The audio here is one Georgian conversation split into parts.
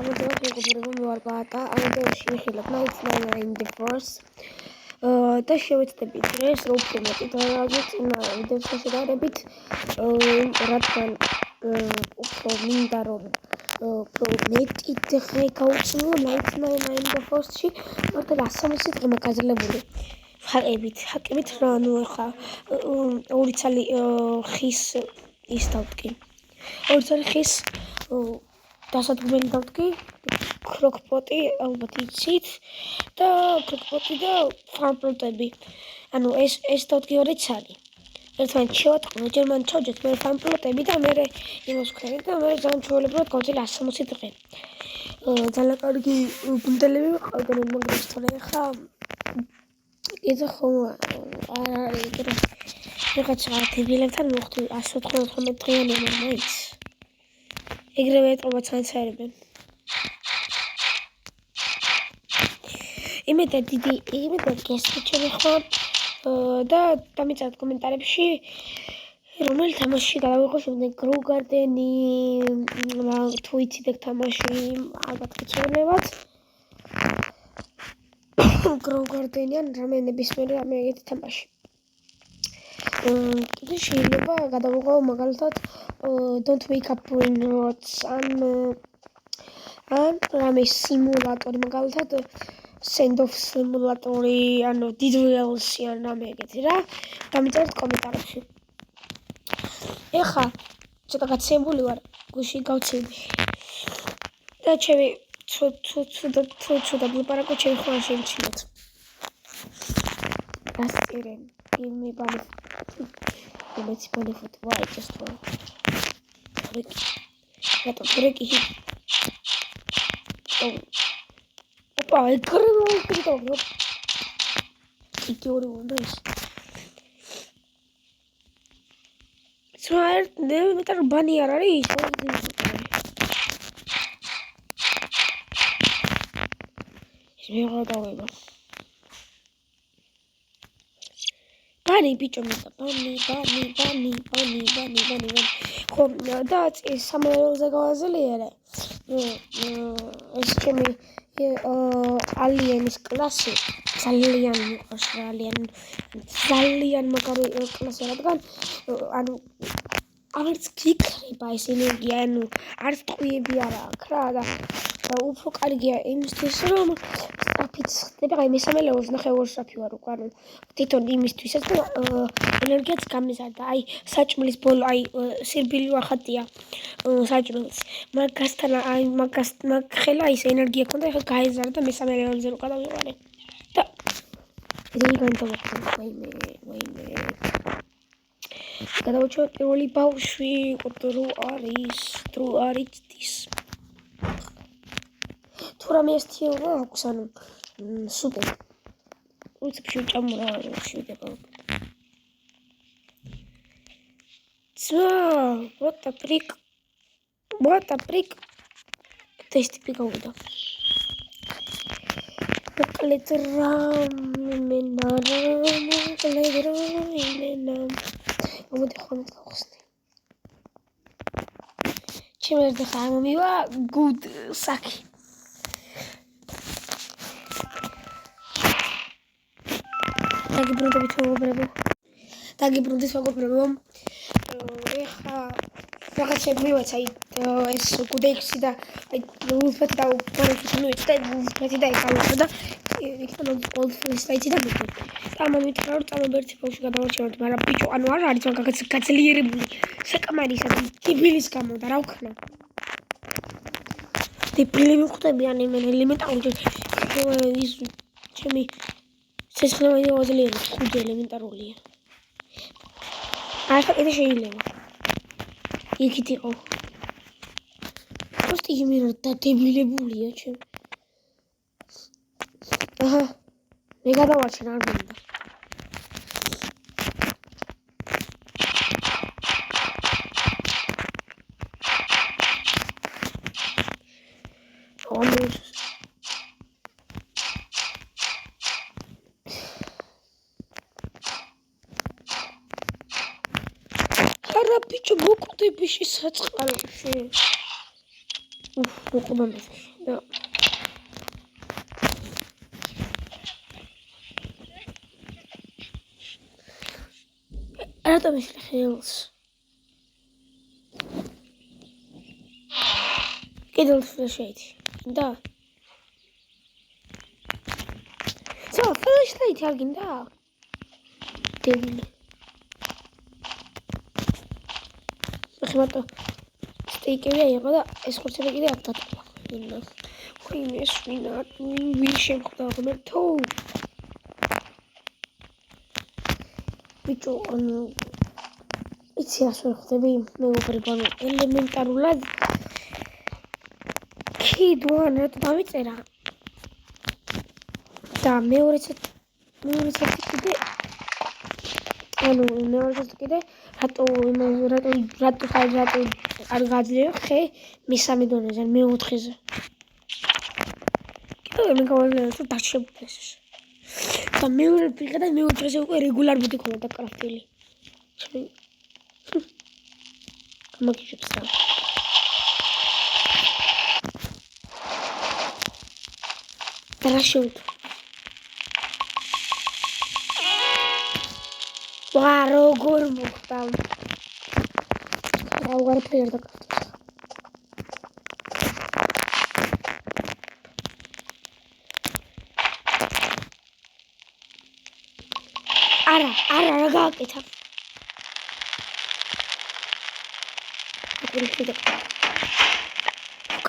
ამოდევარ ბატა, ამოდევში ვიხილებ 99 the first. და შევეცდებით დღეს რო უფრო მეტი დავაძვი წინა ვიდეოსთან შედარებით, რადგან უფრო მინდა რომ უფრო მეტი დღე გავუწიო 99 the first-ში, მაგრამ 160 დღე მაგაზრლებული. ჰაკებით რა, ანუ ახლა 2 წელი ხის ის დავტკი. 2 წელი ხის დასადგმელი დავტკი, ქროკპოტი, ალბათ იცით, და ქროკპოტი და ფარმპლოტები. ანუ ეს დავტკი 2 წელი. ერთმანეთს შევატყნო, ჯერ მან ჩავჯეთ, მე ფარმპლოტები და მე იმას ვქნები და მე ძალიან ჩვეულებრივად გავწელი 160 დღე. ძალიან კარგი გუნდელები მიყავდა, მაგრამ ახლა ისა ხომ არ არის ეგრე. რაღაცა დებილებთან მოხდი 199 დღიანი მაინც. ეგრევე ეტყობათ საინტერესებენ. იმედად გესმით ჩემი ხმარ და დამიწერეთ კომენტარებში რომელი თამაში გადავიღო შემდეგ Grow Garden-ი, თუ იცით თამაში, ალბათ გიცნობთ. Grow Garden-ი ან რამე ნებისმიერი რამე ეგეთი თამაში. კიდე შეიძლება გადავიღო მაგალითად Don't Wake Up Brain Rots ან რამე სიმულატორი, მაგალითად Send-off სიმულატორი, ანუ Did Wheels-ი ან რამე ეგეთი რა, დამიწერეთ კომენტარებში. ეხლა ცოტა გაცემული ვარ, გუში გავცემი. და ჩემი ცუდა ვლაპარაკო ჩემი ხმა შემჩნიოთ. გასწირენ, იმი ბალიფ. Let's play football. I just want. Break it. Oh. Opa, I can't do it. It's your own race. So I never bunny or race. It's me all the way. Bunny, picho me. Bunny. Kom, dat is samen zagazeliere. Es kemi aliens klasse. Zalian მაგარი კლასი რადგან ანუ არც გიქრება ეს ენერგია, ანუ არც ტყვიები არ აქვს რა და უფრო კარგია იმისთვის რომ სწრაფით ხდება, აი მესამე ლეველს ნახე როგორ სწრაფი ვარ უკვე, ანუ თვითონ იმისთვისაც და ენერგიაც გამიზარდა, აი საჭმლის ბოლო, აი სირბილი ვახატია საჭმელს, მაგასთან აი მაგ ხელა ის ენერგია ქონდა, ეხლა გაეზარდა და მესამე ლეველზე რო გადავიყარე და დიდი განთავადება, ვაიმე გადავუჩვევ პირველი ბავშვი, დრო არის ის თუ რამე ესთიევა აქვს, ანუ სუპერ უცებ შევჭამო რა შევდება what the prick ტესტი გავიდა მოდი ხომ გავხსნი ჩემს და ხარ მომივა good saki დაგიბრუნდით მეგობრებო ეხა რაღაცები მივაცა ეს კუდექსი და ულფეთი და უბრალოდ და ულფეთი და ეკალო და იქიდან ულფეთი და იცი და მეთქი და ამან მითხრა რომ წამობერთი ბავშვი გადავარჩევთ, მაგრამ ბიჭო ანუ არ არის მაგაც გაძლიერებული საკამარისა და ტიბილის გამო და რა ვქნა ტიბილი მიხვდები ან იმენ ელემენტარული ის ჩემი სიცხლე მოძლიერი ხუდი ელემენტარულია ახლა კიდე შეიძლება იქით იყო просто იმენ დადებილებულია ჩემ აჰა მე გადავარჩენ არ მინდა არა ბიჭო მოკვდები საწყალში უყობა მესაში და რატომ ისე ხელს კიდევ ფლეშლაითი გინდა? ფლეშლაითი არ გინდა? დებილი ხმატო სტეიკები აიღო და ეს ხორცები კიდე აქ დატოვა ინა ხინე სვინა ვინ შემხვდა ღმერთო ბიჭო ანუ იცი რას ვერ ხდები მეუღრება ანუ ელემენტარულად კიდوان რატო დავიწერა და მეორე წუთი კიდე ანუ მეორე წუთი კიდე რატო არ გაძლევ ხე მესამე დონეზე მეოთხეზე კიდე მე გავაძლევ და დაჩებდეს და მეორე ფიგა და მეოთხეზე უკვე რეგულარ ბუდი ქონდა კრაფტილი გამაგიჟებს რა და რა შევთ ვა როგორ მოხდა რა უღარ და არა რა გააკეთა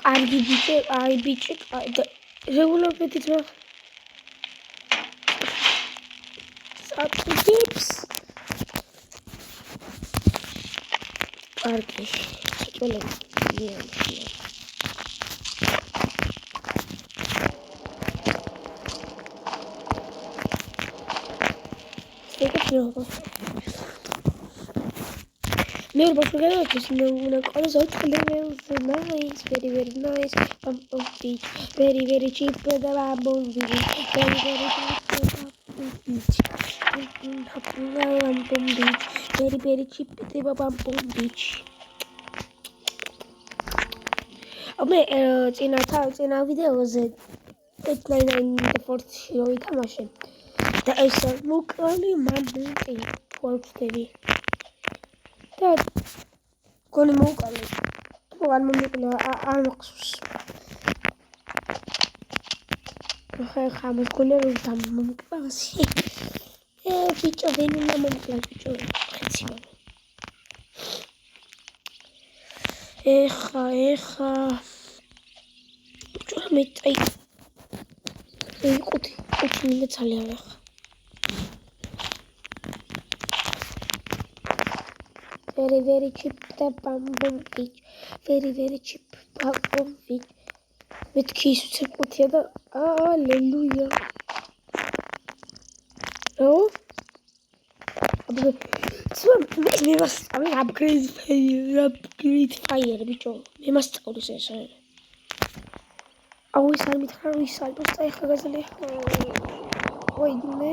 კარგი ბიჭი აი ბიჭი რეგულარ პეტიც რა საწიფს კარგი ჭოლები მე ვერ ბაშუგებს მე უნდა ყოლას ოტლეველს nice very nice pump beach very cheap და pump beach very cheap და pump beach აბე წინა ვიდეოზე 899 რო ვითამაშე და ეს მოკალი მანდრიკი ვარ და გონი მოკალი თუ არ მომეკლა არ მახსოვს ხა მოკალი რომ დამომკლავსი ბიჭო ვინ უნდა მომკლა ბიჭო ხეცი ეხა ბიჭო მე წაი ყუთი მინდა ძალიან ეხა very cheap და pump beach very cheap pump beach მეთქი ის უცებ ყუთია და ალელუია ო მე მასწავლე upgrade fire ბიჭო მე მასწავლის ეს აუ ის არ მითხრა რომ ის ალბათ წაიხა გაზელი ვაიდმე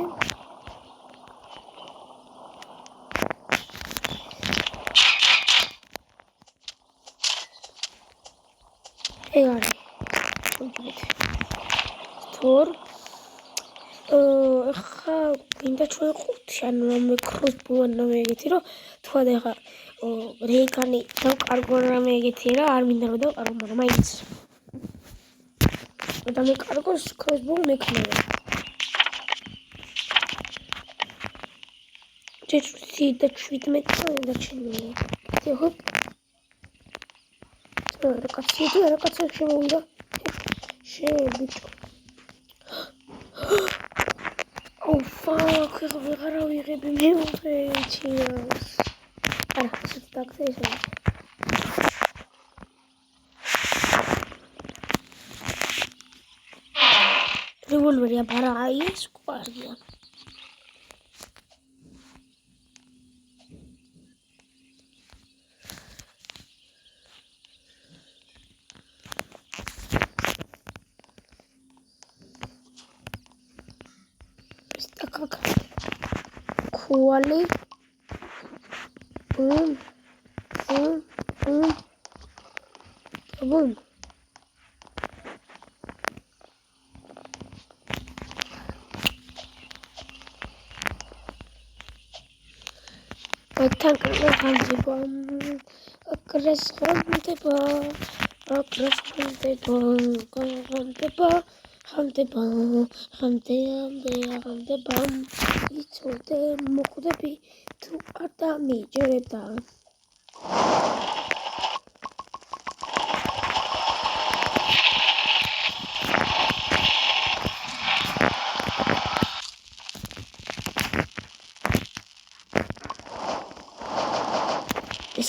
ეგარი თორ ხა მინდა ჩვენ ყუთი ანუ მე crossbow ანუ ეგეთი რომ თქვა და ხა რეიკანი დავკარგო რამე ეგეთი რა არ მინდა რომ დავკარგო მაგრამ მაინც და მე კარგოს crossbow მექნება ჩეჩვი და 17 წელი და ჩინია ხო რაკაცი შემოვიდა შევიჭო ო ფაკ ვეღარ ავიღები მე უხეჩიას არა ისეთ დაგწესა რევოლვერი აბარა აი ეს კვარია Kuali boom Tanker handeba. Akres handeba. Handeba. Იცოდე მოხვდები თუ არ დამიჯერებდა.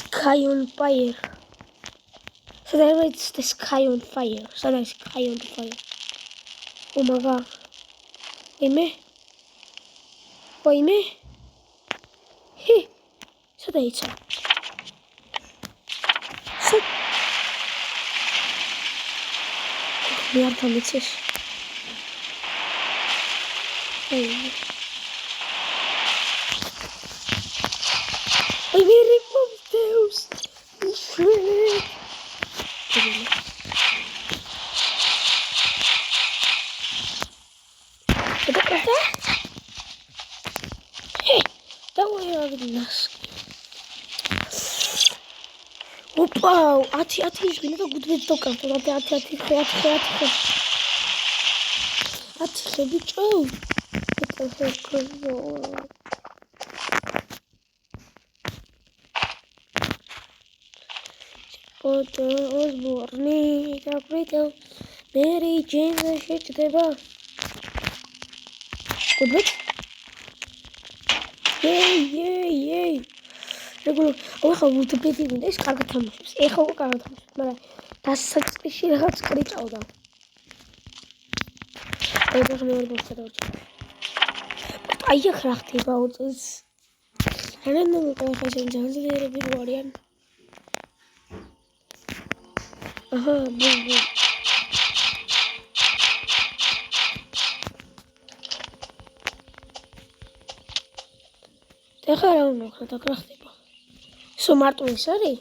Sky on fire. So there is the sky on fire. So there's sky on fire. Oh my god. Wait me. Hey. So there it's. So. We are coming to. Hey. I made it from Deus. Shit. Hey, that way I would ask. Opa, ati is going to good with talk. Ati, bitch. Oh, what the heck is that? But I was born in a pretty Mary Jane shit to the bar. Good luck. Yay. Regular. Oh, how would the baby in this car come? Echo car. That's such a shit. That's great. Out of I don't know about it. I just about this. I don't know if I should just a bit warrior. Boom. Dejaron no te So Martin, sorry.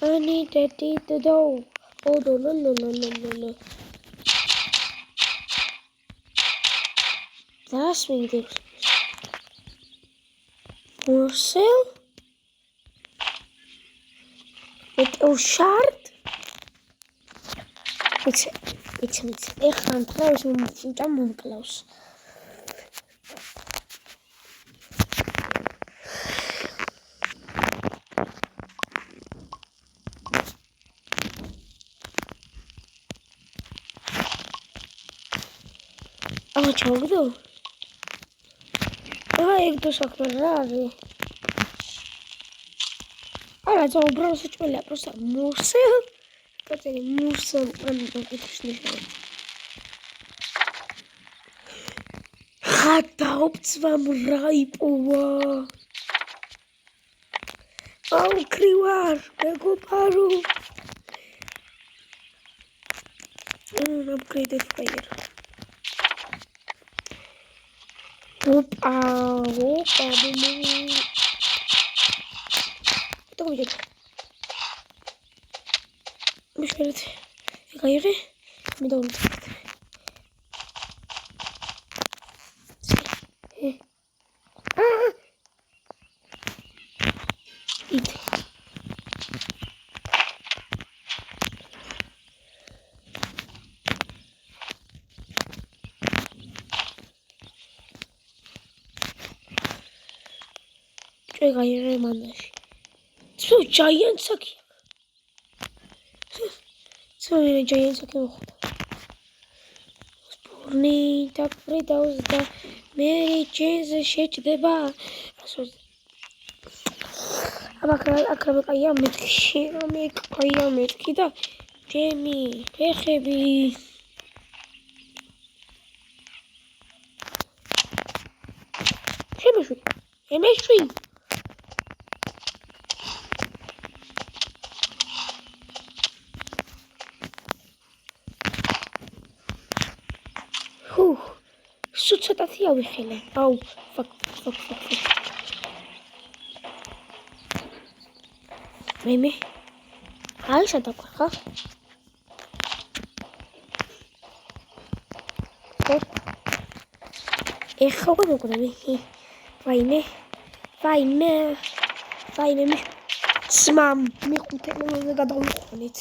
I need to eat the dough. Oh no. That's me. Marcel? With a shard? It's echt aan het close. We moeten het allemaal close. Oh, čo kdo? Jak to šak rádi. Ale to obrovské čmelia, prostě musel. Который musel, Хатаупц вам райпова. Ау, кривар, бегу пару. Upgraded fire. Опа, Кто будет? Мешает. Кайры. Медовый. Иди. Что кайры мандаш? Что giant aqui? Смотри, giant aqui вот. Спорный, так придал да. Mary Jane შეჭდება. აკრა კაია მეთქი, კაია მეთქი და ჩემი ფეხები. შემეშვი. ცოტათი ავიხელე. აუ, fuck. მე აი შედაყვა ხა? ეხლა უკვე მოგდები. ვაიმე სმამ მიხუთე მე გადავიყვანეთ.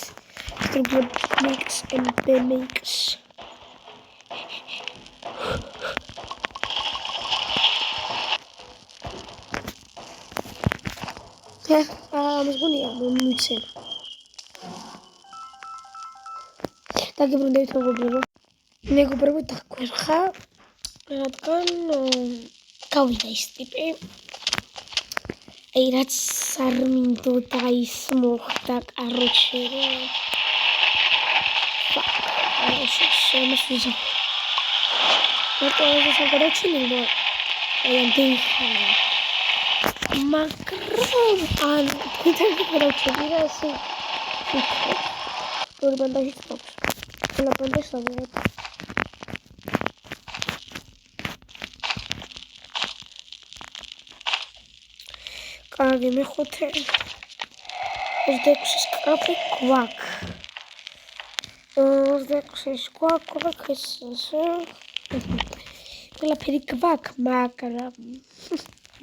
Triple mix and mix. მზგუნია მომიცენ. დაგიბრუნდებით მეგობრებო. მეგობრებო დაგვერხა. რადგან გავიდა ის ტიპი. რაც არ მინდოდა ის მოხდა კაროჩე. შემოსვიზა. მარტო გადაჩინილო. ამ დიხანა. მაგრამ ან თვითონ გადაჩინე რა ესე. ორი ბანდაჟი წავს. ყველა ბანდაჟს ავიღებ. კარგი მეხუთე 26-ის კაფე გვაქ. 26-ის გვაქ ესე. ყველაფერი გვაქ, მაგრამ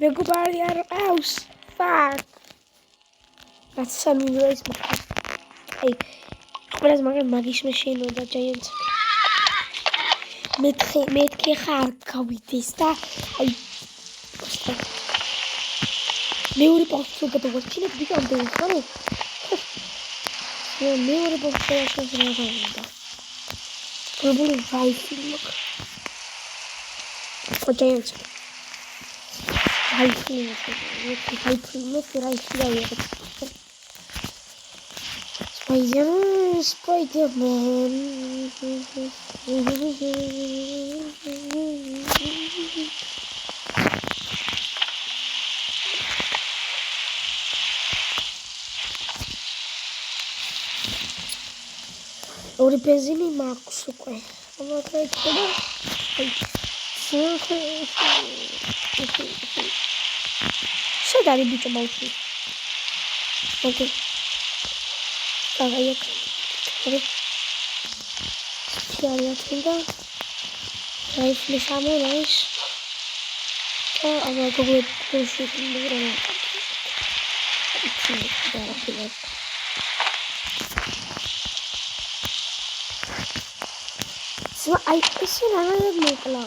მეგობარი არ ყავს. Fuck. რაც სამილოა ის მოხდა. აი, ყველას მაგრამ მაგის მეშინოდა ჯაიანტს. მეთქე ხარ გავიდეს და აი მეორე პოსტზე გადავარჩინებ ვიგამდე ხარო? მეორე პოსტზე გადავარჩინებ. პრობლემა ვაიფილმოკ. ოჯაიაც. ვაიფილმოკ რაიხია. Spider-Man. ორი ბენზინი მაქვს უკვე. შედარი ბიჭო ბავშვი. ოკეი. Agak Tiada Rifle sama guys. Agak gue pusing beneran. Semua IP sih namanya Mekla.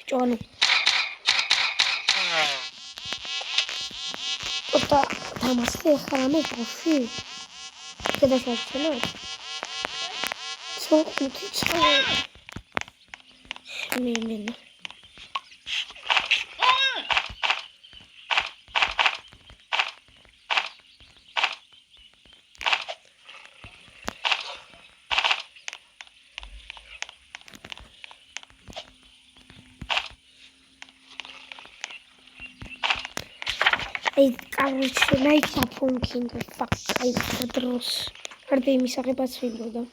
Johnny. Opa, tamam sekarang kopi. Kita siapkan. So kita ini. Короче, найти пунктинг, фак, подрос. Арда ими сагибат свидода.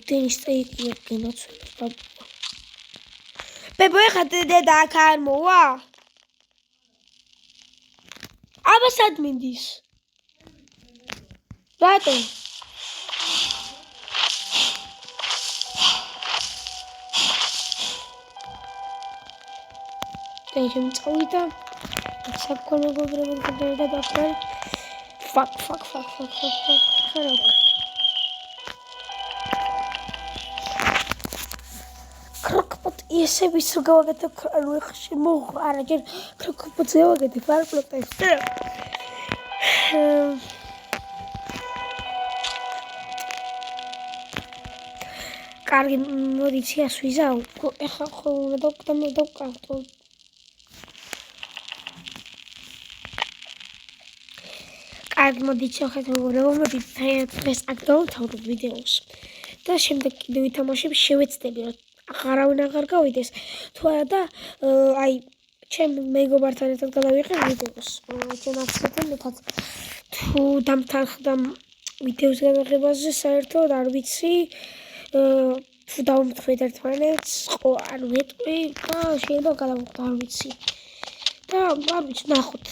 Теннис стоит и кинуться. Бебе хотите да кармоа. Абас админдис. Рато. Теншим цауита. Сакконо гобребен кадерда бафтар. Fuck. ესე ვისო გავაკეთებ ანუ ეხში მოხ არა ჯერ კროკოპოძე ვაკეთებ არ პლოტეს კარგი მოდი ციას ვიზავ ეხლა ხო დავკავტო კარგი მოდი ჩავხეთ მეგობრებო მოდი დღეს აქ დავთავროთ ვიდეოს და შემდეგ კიდევ ვითამაშებ შევეცდები რომ აღარავინ აღარ გავიდეს თუ არა და აი ჩემ მეგობართან ერთად გადავიღებ ვიდეოს ჩემ აქცენტებთან თუ დამთანხმდა ვიდეოს გადაღებაზე საერთოდ არ ვიცი თუ დავუმთხვით ერთმანეთს ანუ მეტყვი და შეიძლება გადავუხდ არ ვიცი და არ ვიცი ნახოთ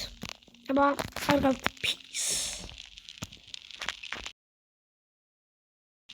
აბა კარგად